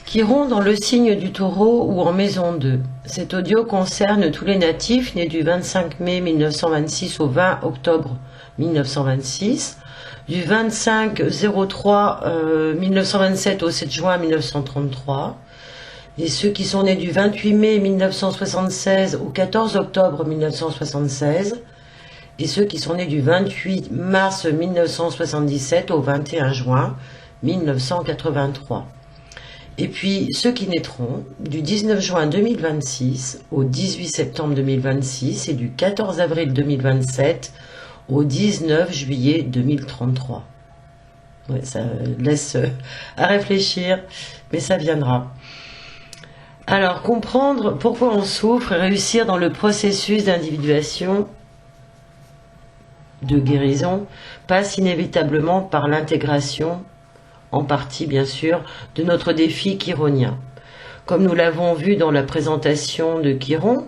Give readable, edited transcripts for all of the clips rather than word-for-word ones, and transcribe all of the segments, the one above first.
Chiron dans le signe du Taureau ou en maison 2. Cet audio concerne tous les natifs nés du 25 mai 1926 au 20 octobre 1926, du 25-03 1927 au 7 juin 1933, et ceux qui sont nés du 28 mai 1976 au 14 octobre 1976, et ceux qui sont nés du 28 mars 1977 au 21 juin 1983. Et puis ceux qui naîtront du 19 juin 2026 au 18 septembre 2026 et du 14 avril 2027 au 19 juillet 2033. Ouais, ça laisse à réfléchir, mais ça viendra. Alors, comprendre pourquoi on souffre et réussir dans le processus d'individuation, de guérison, passe inévitablement par l'intégration, en partie bien sûr, de notre défi chironien. Comme nous l'avons vu dans la présentation de Chiron,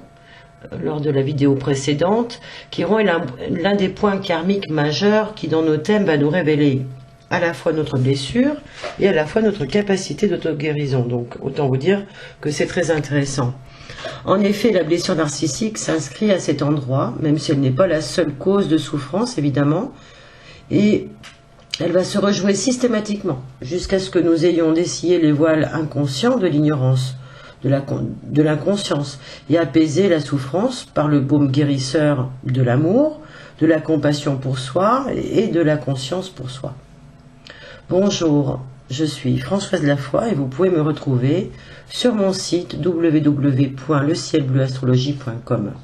lors de la vidéo précédente, Chiron est l'un des points karmiques majeurs qui dans nos thèmes va nous révéler à la fois notre blessure et à la fois notre capacité d'auto-guérison. Donc autant vous dire que c'est très intéressant. En effet, la blessure narcissique s'inscrit à cet endroit, même si elle n'est pas la seule cause de souffrance évidemment, et elle va se rejouer systématiquement, jusqu'à ce que nous ayons dessillé les voiles inconscients de l'ignorance, de l'inconscience, et apaiser la souffrance par le baume guérisseur de l'amour, de la compassion pour soi et de la conscience pour soi. Bonjour, je suis Françoise Lafoy et vous pouvez me retrouver sur mon site www.lecielbleuastrologie.com.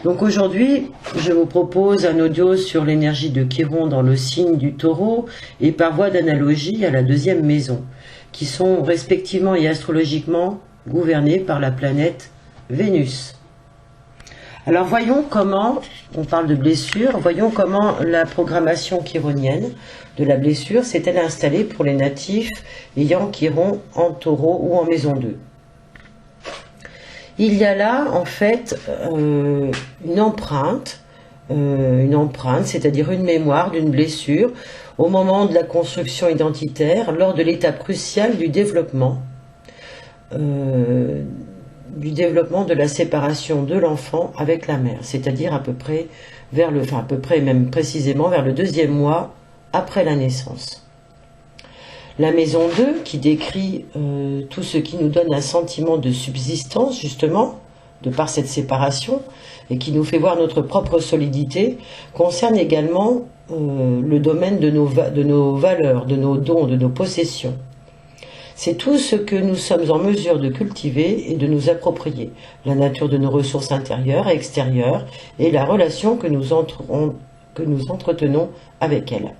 Donc aujourd'hui, je vous propose un audio sur l'énergie de Chiron dans le signe du Taureau et par voie d'analogie à la deuxième maison, qui sont respectivement et astrologiquement gouvernées par la planète Vénus. Alors voyons comment, on parle de blessure, voyons comment la programmation chironienne de la blessure s'est-elle installée pour les natifs ayant Chiron en Taureau ou en maison 2. Il y a là, en fait, une empreinte, c'est-à-dire une mémoire d'une blessure, au moment de la construction identitaire, lors de l'étape cruciale du développement de la séparation de l'enfant avec la mère, c'est-à-dire à peu près même précisément vers le 2e mois après la naissance. La maison 2, qui décrit tout ce qui nous donne un sentiment de subsistance, justement, de par cette séparation, et qui nous fait voir notre propre solidité, concerne également le domaine de nos valeurs, de nos dons, de nos possessions. C'est tout ce que nous sommes en mesure de cultiver et de nous approprier, la nature de nos ressources intérieures et extérieures, et la relation que nous entretenons avec elles.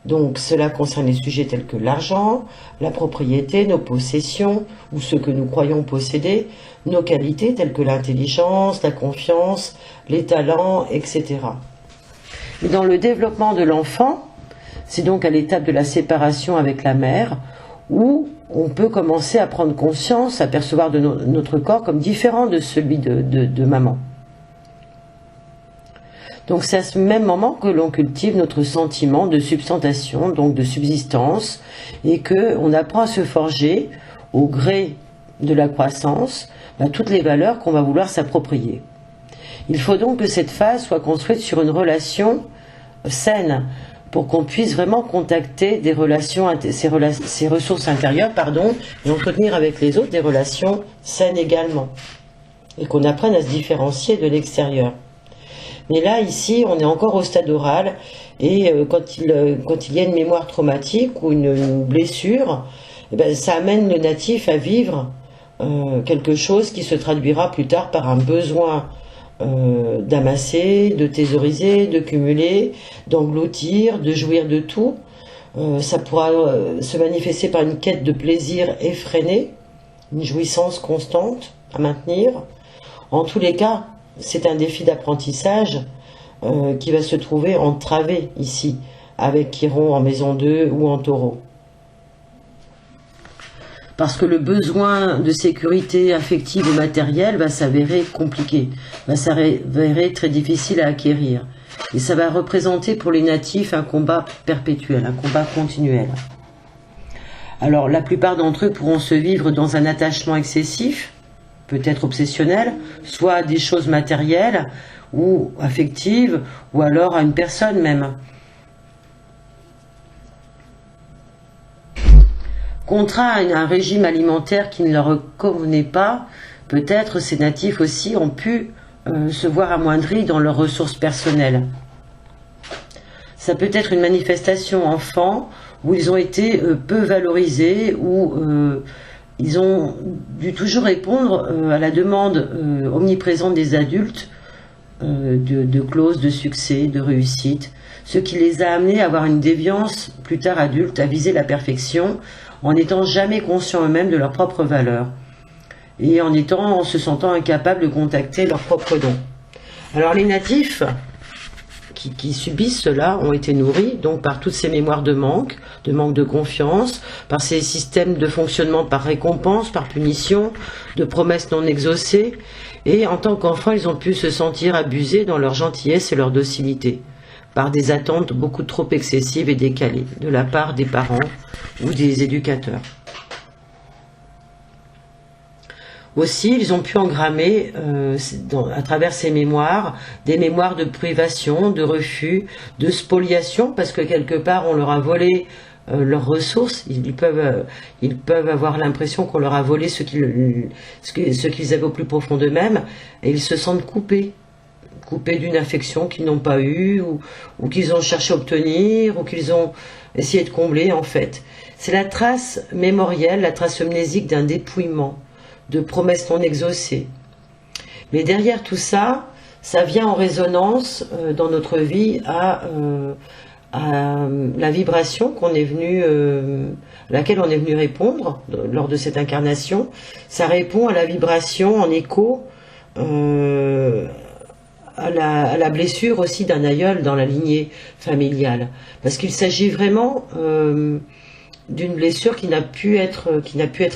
Donc cela concerne les sujets tels que l'argent, la propriété, nos possessions, ou ce que nous croyons posséder, nos qualités telles que l'intelligence, la confiance, les talents, etc. Et dans le développement de l'enfant, c'est donc à l'étape de la séparation avec la mère, où on peut commencer à prendre conscience, à percevoir notre corps comme différent de celui de maman. Donc c'est à ce même moment que l'on cultive notre sentiment de substantation, donc de subsistance, et qu'on apprend à se forger, au gré de la croissance, toutes les valeurs qu'on va vouloir s'approprier. Il faut donc que cette phase soit construite sur une relation saine, pour qu'on puisse vraiment contacter des relations, ces ressources intérieures, et entretenir avec les autres des relations saines également, et qu'on apprenne à se différencier de l'extérieur. Mais là, ici, on est encore au stade oral, et quand il y a une mémoire traumatique ou une blessure, ça amène le natif à vivre quelque chose qui se traduira plus tard par un besoin d'amasser, de thésauriser, de cumuler, d'engloutir, de jouir de tout. Ça pourra se manifester par une quête de plaisir effrénée, une jouissance constante à maintenir. En tous les cas, c'est un défi d'apprentissage qui va se trouver entravé ici, avec Chiron en maison 2 ou en Taureau. Parce que le besoin de sécurité affective et matérielle va s'avérer compliqué, va s'avérer très difficile à acquérir. Et ça va représenter pour les natifs un combat perpétuel, un combat continuel. Alors la plupart d'entre eux pourront se vivre dans un attachement excessif, peut-être obsessionnel, soit à des choses matérielles ou affectives, ou alors à une personne même. Contraint à un régime alimentaire qui ne leur convenait pas, peut-être ces natifs aussi ont pu se voir amoindris dans leurs ressources personnelles. Ça peut être une manifestation enfant où ils ont été peu valorisés, où ils ont dû toujours répondre à la demande omniprésente des adultes de clauses de succès, de réussite, ce qui les a amenés à avoir une déviance plus tard adulte, à viser la perfection, en n'étant jamais conscients eux-mêmes de leurs propres valeurs et en se sentant incapables de contacter leurs propres dons. Alors les natifs qui subissent cela ont été nourris donc par toutes ces mémoires de manque de confiance, par ces systèmes de fonctionnement par récompense, par punition, de promesses non exaucées, et en tant qu'enfants ils ont pu se sentir abusés dans leur gentillesse et leur docilité, par des attentes beaucoup trop excessives et décalées de la part des parents ou des éducateurs. Aussi, ils ont pu engrammer à travers ces mémoires, des mémoires de privation, de refus, de spoliation, parce que quelque part on leur a volé leurs ressources. Ils peuvent avoir l'impression qu'on leur a volé ce qu'ils avaient au plus profond d'eux-mêmes, et ils se sentent coupés d'une affection qu'ils n'ont pas eue, ou qu'ils ont cherché à obtenir, ou qu'ils ont essayé de combler en fait. C'est la trace mémorielle, la trace amnésique d'un dépouillement, de promesses non exaucées. Mais derrière tout ça, ça vient en résonance dans notre vie à la vibration à laquelle on est venu répondre lors de cette incarnation. Ça répond à la vibration en écho à la blessure aussi d'un aïeul dans la lignée familiale. Parce qu'il s'agit vraiment d'une blessure qui n'a pu être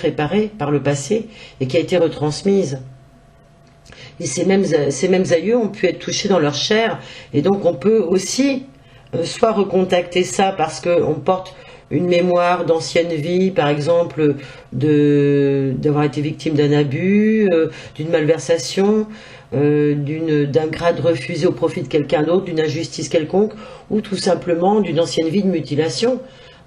réparée par le passé et qui a été retransmise. Et ces mêmes aïeux ont pu être touchés dans leur chair, et donc on peut aussi soit recontacter ça parce qu'on porte une mémoire d'ancienne vie, par exemple d'avoir été victime d'un abus, d'une malversation, d'un grade refusé au profit de quelqu'un d'autre, d'une injustice quelconque, ou tout simplement d'une ancienne vie de mutilation.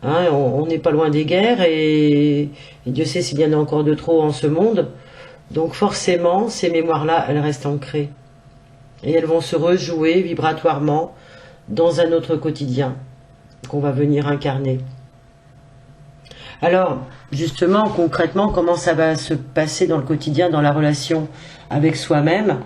Hein, on n'est pas loin des guerres, et Dieu sait s'il y en a encore de trop en ce monde. Donc forcément, ces mémoires-là, elles restent ancrées. Et elles vont se rejouer vibratoirement dans un autre quotidien qu'on va venir incarner. Alors, justement, concrètement, comment ça va se passer dans le quotidien, dans la relation avec soi-même?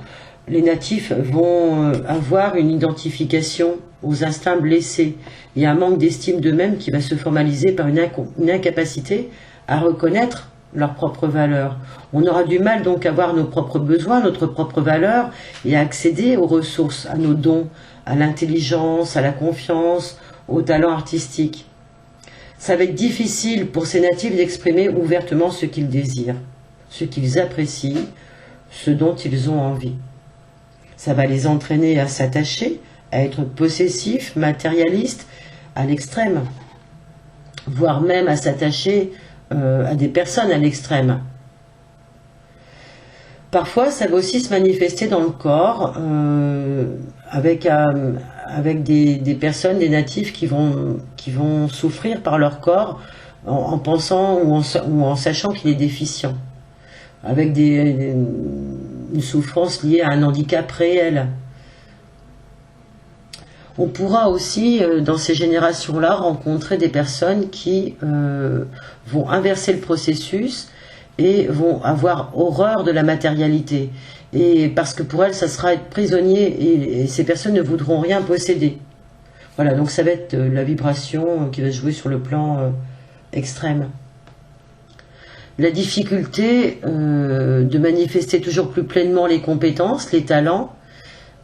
Les natifs vont avoir une identification aux instincts blessés. Il y a un manque d'estime d'eux-mêmes qui va se formaliser par une incapacité à reconnaître leurs propres valeurs. On aura du mal donc à voir nos propres besoins, notre propre valeur, et à accéder aux ressources, à nos dons, à l'intelligence, à la confiance, au talent artistique. Ça va être difficile pour ces natifs d'exprimer ouvertement ce qu'ils désirent, ce qu'ils apprécient, ce dont ils ont envie. Ça va les entraîner à s'attacher, à être possessifs, matérialistes, à l'extrême, voire même à s'attacher à des personnes à l'extrême. Parfois, ça va aussi se manifester dans le corps, avec des personnes, des natifs qui vont souffrir par leur corps en pensant ou en sachant qu'il est déficient, avec une souffrance liée à un handicap réel. On pourra aussi, dans ces générations-là, rencontrer des personnes qui vont inverser le processus et vont avoir horreur de la matérialité. Et parce que pour elles, ça sera être prisonnier, et ces personnes ne voudront rien posséder. Voilà, donc ça va être la vibration qui va jouer sur le plan extrême. La difficulté de manifester toujours plus pleinement les compétences, les talents,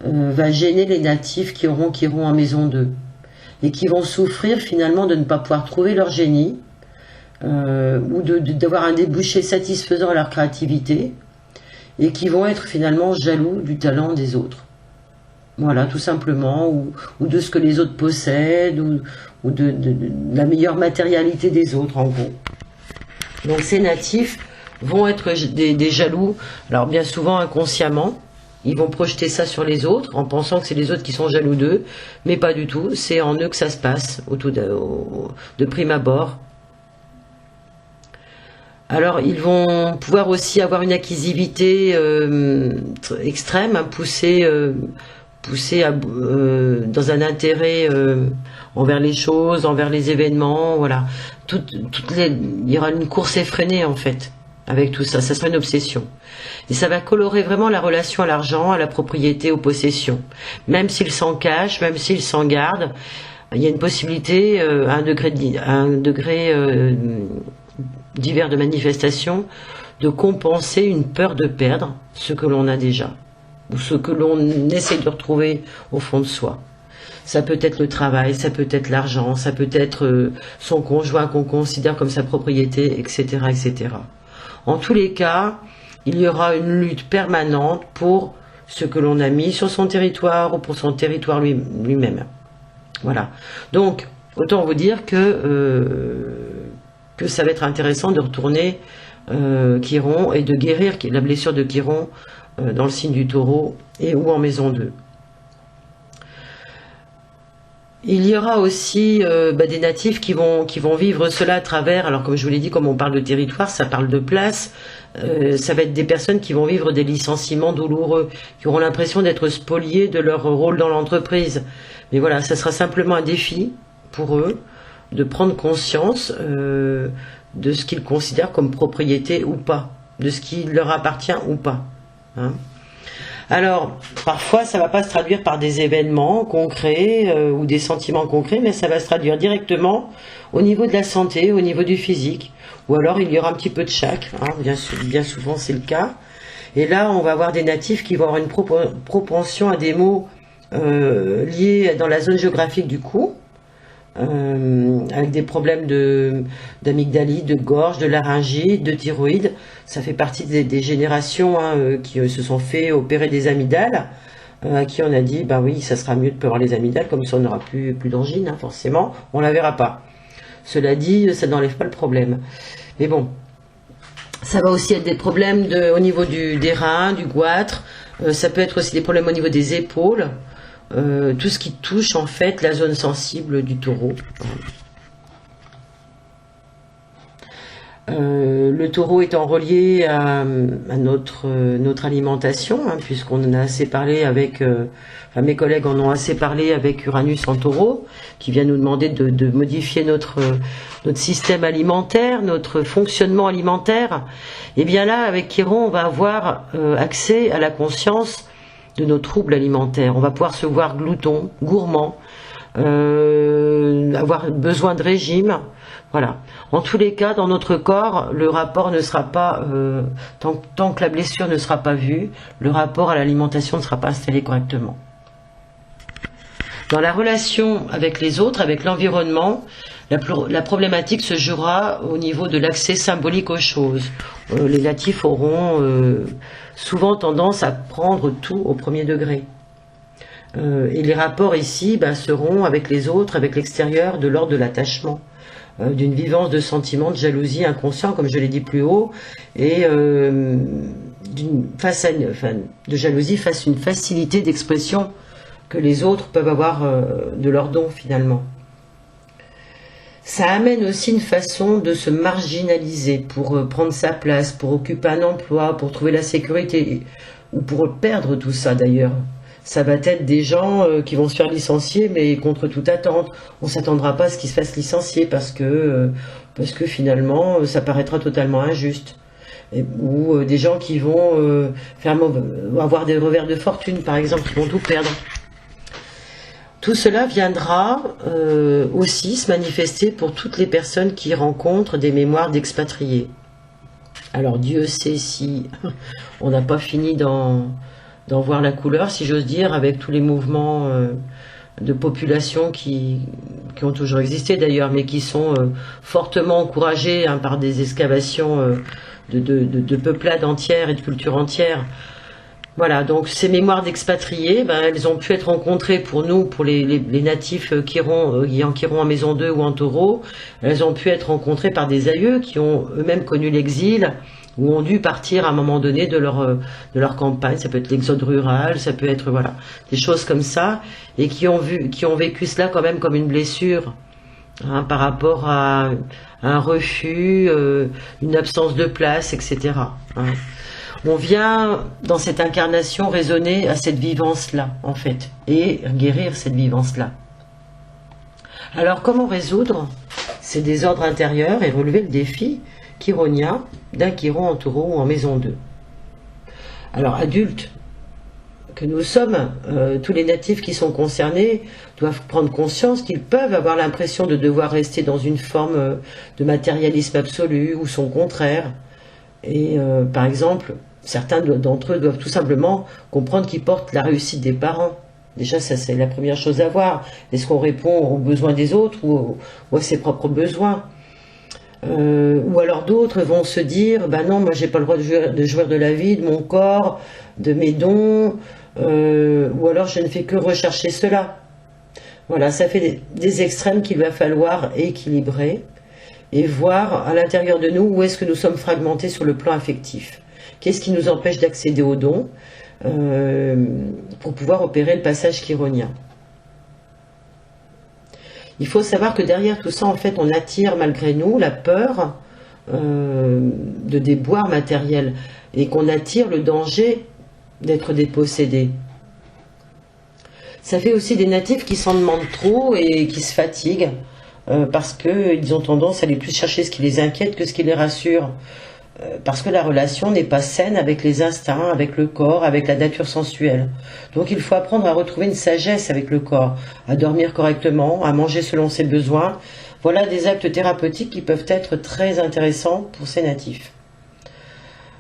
va gêner les natifs qui iront en maison 2 et qui vont souffrir finalement de ne pas pouvoir trouver leur génie ou d'avoir un débouché satisfaisant à leur créativité, et qui vont être finalement jaloux du talent des autres. Voilà, tout simplement, ou de ce que les autres possèdent, ou de la meilleure matérialité des autres, en gros. Donc ces natifs vont être des jaloux, alors bien souvent inconsciemment, ils vont projeter ça sur les autres en pensant que c'est les autres qui sont jaloux d'eux, mais pas du tout, c'est en eux que ça se passe de prime abord. Alors ils vont pouvoir aussi avoir une acquisivité extrême, hein, poussée dans un intérêt envers les choses, envers les événements, voilà. Il y aura une course effrénée en fait, avec tout ça, ça sera une obsession. Et ça va colorer vraiment la relation à l'argent, à la propriété, aux possessions. Même s'ils s'en cachent, même s'ils s'en gardent, il y a une possibilité, à un degré divers de manifestation, de compenser une peur de perdre ce que l'on a déjà, ou ce que l'on essaie de retrouver au fond de soi. Ça peut être le travail, ça peut être l'argent, ça peut être son conjoint qu'on considère comme sa propriété, etc., etc. En tous les cas, il y aura une lutte permanente pour ce que l'on a mis sur son territoire ou pour son territoire lui-même. Voilà. Donc, autant vous dire que ça va être intéressant de retourner Chiron et de guérir la blessure de Chiron dans le signe du Taureau ou en maison 2. Il y aura aussi des natifs qui vont vivre cela à travers, alors comme je vous l'ai dit, comme on parle de territoire, ça parle de place, ça va être des personnes qui vont vivre des licenciements douloureux, qui auront l'impression d'être spoliés de leur rôle dans l'entreprise. Mais voilà, ça sera simplement un défi pour eux de prendre conscience de ce qu'ils considèrent comme propriété ou pas, de ce qui leur appartient ou pas. Hein. Alors, parfois, ça ne va pas se traduire par des événements concrets ou des sentiments concrets, mais ça va se traduire directement au niveau de la santé, au niveau du physique. Ou alors, il y aura un petit peu de chaque, hein, bien souvent c'est le cas. Et là, on va avoir des natifs qui vont avoir une propension à des maux liés dans la zone géographique du cou, avec des problèmes d'amygdalite, de gorge, de laryngite, de thyroïde. Ça fait partie des générations qui se sont fait opérer des amygdales, à qui on a dit, bah oui, ça sera mieux de avoir les amygdales, comme ça on n'aura plus d'angine, hein, forcément, on la verra pas. Cela dit, ça n'enlève pas le problème. Mais bon, ça va aussi être des problèmes au niveau des reins, du goitre, ça peut être aussi des problèmes au niveau des épaules, tout ce qui touche en fait la zone sensible du Taureau. Le Taureau étant relié à notre alimentation, hein, puisqu'on en a assez parlé avec, mes collègues en ont assez parlé avec Uranus en Taureau, qui vient nous demander de modifier notre système alimentaire, notre fonctionnement alimentaire. Et bien là, avec Chiron, on va avoir accès à la conscience de nos troubles alimentaires. On va pouvoir se voir glouton, gourmand, avoir besoin de régime. Voilà. En tous les cas, dans notre corps, le rapport ne sera pas, tant que la blessure ne sera pas vue, le rapport à l'alimentation ne sera pas installé correctement. Dans la relation avec les autres, avec l'environnement, la problématique se jouera au niveau de l'accès symbolique aux choses. Les natifs auront souvent tendance à prendre tout au premier degré. Et les rapports ici seront avec les autres, avec l'extérieur, de l'ordre de l'attachement, d'une vivance de sentiments, de jalousie inconscient, comme je l'ai dit plus haut, et de jalousie face à une facilité d'expression que les autres peuvent avoir de leur don finalement. Ça amène aussi une façon de se marginaliser pour prendre sa place, pour occuper un emploi, pour trouver la sécurité, ou pour perdre tout ça d'ailleurs. Ça va être des gens qui vont se faire licencier, mais contre toute attente. On ne s'attendra pas à ce qu'ils se fassent licencier parce que finalement, ça paraîtra totalement injuste. Ou des gens qui vont avoir des revers de fortune, par exemple, qui vont tout perdre. Tout cela viendra aussi se manifester pour toutes les personnes qui rencontrent des mémoires d'expatriés. Alors Dieu sait si on n'a pas fini d'en voir la couleur, si j'ose dire, avec tous les mouvements de population qui ont toujours existé d'ailleurs, mais qui sont fortement encouragés par des excavations de peuplades entières et de cultures entières, Voilà, donc ces mémoires d'expatriés, ben, elles ont pu être rencontrées pour nous, pour les natifs Kiron en maison 2 ou en taureau. Elles ont pu être rencontrées par des aïeux qui ont eux-mêmes connu l'exil ou ont dû partir à un moment donné de leur campagne. Ça peut être l'exode rural, ça peut être voilà, des choses comme ça, et qui ont vécu cela quand même comme une blessure, hein, par rapport à un refus, une absence de place, etc. Hein. On vient, dans cette incarnation, raisonner à cette vivance-là, en fait, et guérir cette vivance-là. Alors, comment résoudre ces désordres intérieurs et relever le défi chironien d'un chiron en taureau ou en maison 2? Alors, adultes que nous sommes, tous les natifs qui sont concernés doivent prendre conscience qu'ils peuvent avoir l'impression de devoir rester dans une forme de matérialisme absolu ou son contraire. Et par exemple, certains d'entre eux doivent tout simplement comprendre qu'ils portent la réussite des parents. Déjà, ça c'est la première chose à voir. Est-ce qu'on répond aux besoins des autres ou à ses propres besoins? Ou alors d'autres vont se dire, ben non, moi j'ai pas le droit de jouir de la vie, de mon corps, de mes dons, ou alors je ne fais que rechercher cela. Voilà, ça fait des extrêmes qu'il va falloir équilibrer et voir à l'intérieur de nous où est-ce que nous sommes fragmentés sur le plan affectif. Qu'est-ce qui nous empêche d'accéder aux dons pour pouvoir opérer le passage chironien? Il faut savoir que derrière tout ça, en fait, on attire malgré nous la peur de déboires matériels et qu'on attire le danger d'être dépossédé. Ça fait aussi des natifs qui s'en demandent trop et qui se fatiguent parce qu'ils ont tendance à aller plus chercher ce qui les inquiète que ce qui les rassure. Parce que la relation n'est pas saine avec les instincts, avec le corps, avec la nature sensuelle. Donc il faut apprendre à retrouver une sagesse avec le corps, à dormir correctement, à manger selon ses besoins. Voilà des actes thérapeutiques qui peuvent être très intéressants pour ces natifs.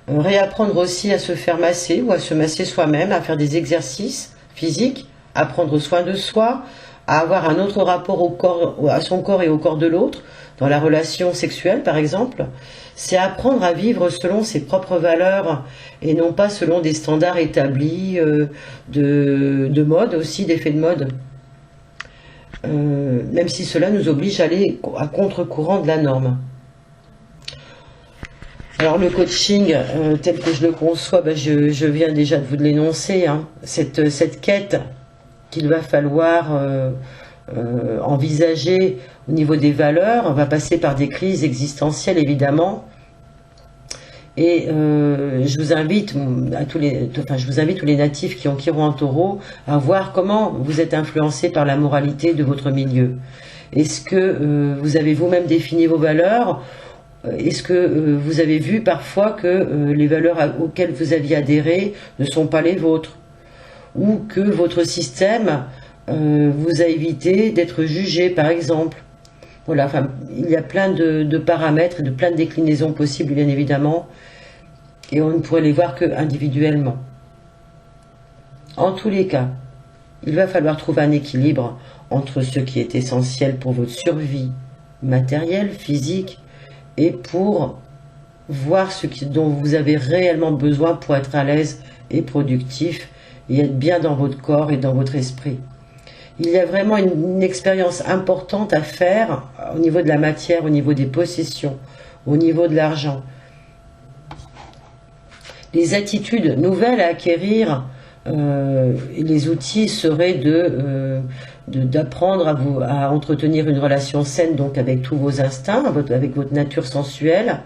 Réapprendre aussi à se faire masser ou à se masser soi-même, à faire des exercices physiques, à prendre soin de soi, à avoir un autre rapport au corps, à son corps et au corps de l'autre, dans la relation sexuelle par exemple. C'est apprendre à vivre selon ses propres valeurs et non pas selon des standards établis de mode, aussi d'effets de mode. Même si cela nous oblige à aller à contre-courant de la norme. Alors le coaching, tel que je le conçois, ben je viens déjà de vous l'énoncer, hein, cette quête qu'il va falloir envisager au niveau des valeurs, on va passer par des crises existentielles évidemment. Et je vous invite tous les natifs qui ont Chiron en taureau à voir comment vous êtes influencés par la moralité de votre milieu. Est-ce que vous avez vous-même défini vos valeurs? Est-ce que vous avez vu parfois que les valeurs auxquelles vous aviez adhéré ne sont pas les vôtres? Ou que votre système vous a évité d'être jugé, par exemple? Voilà, enfin, il y a plein de paramètres et de plein de déclinaisons possibles, bien évidemment, et on ne pourrait les voir que individuellement. En tous les cas, il va falloir trouver un équilibre entre ce qui est essentiel pour votre survie matérielle, physique, et pour voir dont vous avez réellement besoin pour être à l'aise et productif, et être bien dans votre corps et dans votre esprit. Il y a vraiment une expérience importante à faire au niveau de la matière, au niveau des possessions, au niveau de l'argent. Les attitudes nouvelles à acquérir, les outils seraient d'apprendre à entretenir une relation saine donc avec tous vos instincts, avec votre nature sensuelle,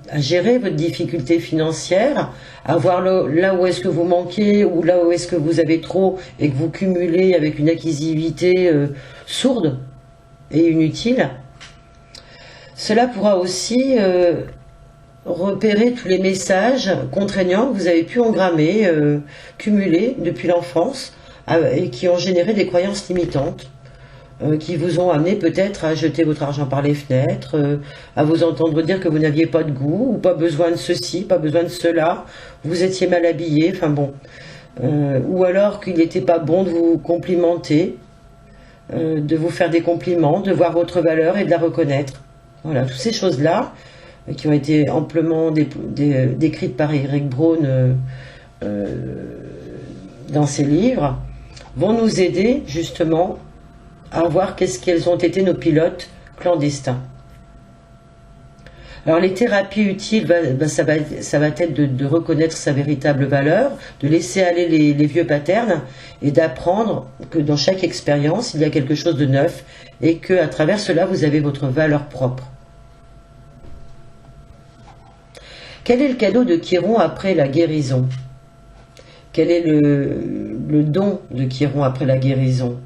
à gérer votre difficulté financière, à voir là où est-ce que vous manquez ou là où est-ce que vous avez trop et que vous cumulez avec une acquisivité sourde et inutile. Cela pourra aussi repérer tous les messages contraignants que vous avez pu engrammer, cumuler depuis l'enfance et qui ont généré des croyances limitantes. Qui vous ont amené peut-être à jeter votre argent par les fenêtres, à vous entendre dire que vous n'aviez pas de goût, ou pas besoin de ceci, pas besoin de cela, vous étiez mal habillé, enfin bon. Ou alors qu'il n'était pas bon de vous complimenter, de vous faire des compliments, de voir votre valeur et de la reconnaître. Voilà, toutes ces choses-là, qui ont été amplement décrites par Eric Braun dans ces livres vont nous aider justement à voir quels ont été nos pilotes clandestins. Alors les thérapies utiles, ça va être de reconnaître sa véritable valeur, de laisser aller les vieux patterns et d'apprendre que dans chaque expérience, il y a quelque chose de neuf et qu'à travers cela, vous avez votre valeur propre. Quel est le cadeau de Chiron après la guérison? Quel est le don de Chiron après la guérison?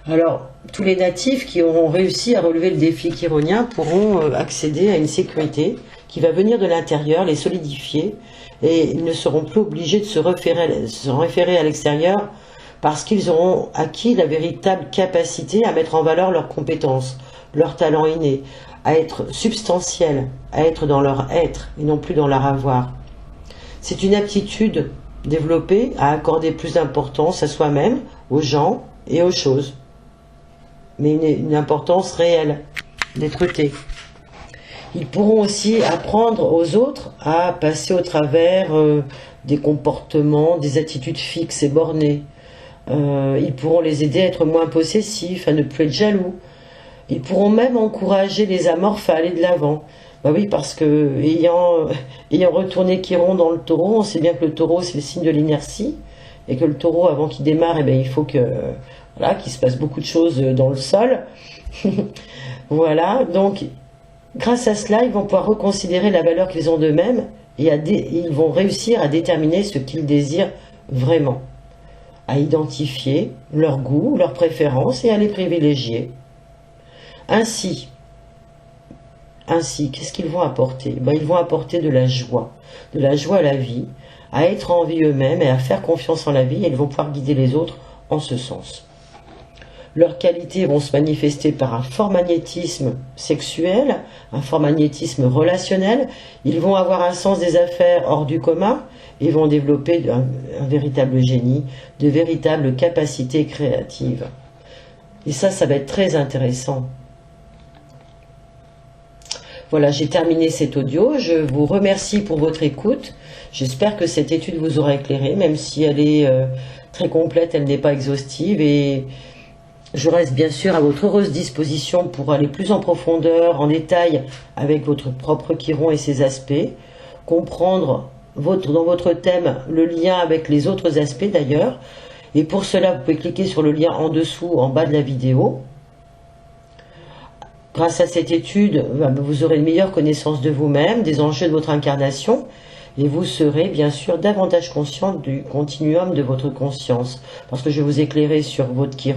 Alors, tous les natifs qui auront réussi à relever le défi chironien pourront accéder à une sécurité qui va venir de l'intérieur, les solidifier, et ils ne seront plus obligés de se référer à l'extérieur parce qu'ils auront acquis la véritable capacité à mettre en valeur leurs compétences, leurs talents innés, à être substantiels, à être dans leur être et non plus dans leur avoir. C'est une aptitude développée à accorder plus d'importance à soi-même, aux gens et aux choses. Mais une importance réelle, d'être-té. Ils pourront aussi apprendre aux autres à passer au travers des comportements, des attitudes fixes et bornées. Ils pourront les aider à être moins possessifs, à ne plus être jaloux. Ils pourront même encourager les amorphes à aller de l'avant. Bah oui, parce que ayant retourné Chiron dans le taureau, on sait bien que le taureau c'est le signe de l'inertie, et que le taureau avant qu'il démarre, il faut que... Voilà, qu'il se passe beaucoup de choses dans le sol. Voilà, donc grâce à cela, ils vont pouvoir reconsidérer la valeur qu'ils ont d'eux-mêmes et ils vont réussir à déterminer ce qu'ils désirent vraiment, à identifier leurs goûts, leurs préférences et à les privilégier. Ainsi, qu'est-ce qu'ils vont apporter? Ils vont apporter de la joie à la vie, à être en vie eux-mêmes et à faire confiance en la vie, et ils vont pouvoir guider les autres en ce sens. Leurs qualités vont se manifester par un fort magnétisme sexuel, un fort magnétisme relationnel. Ils vont avoir un sens des affaires hors du commun et vont développer un véritable génie, de véritables capacités créatives. Et ça va être très intéressant. Voilà, j'ai terminé cet audio. Je vous remercie pour votre écoute. J'espère que cette étude vous aura éclairé, même si elle est très complète, elle n'est pas exhaustive, et je reste bien sûr à votre heureuse disposition pour aller plus en profondeur, en détail avec votre propre Chiron et ses aspects, comprendre dans votre thème le lien avec les autres aspects d'ailleurs, et pour cela vous pouvez cliquer sur le lien en dessous, en bas de la vidéo. Grâce à cette étude, vous aurez une meilleure connaissance de vous-même, des enjeux de votre incarnation, et vous serez bien sûr davantage conscient du continuum de votre conscience, parce que je vais vous éclairer sur votre Chiron.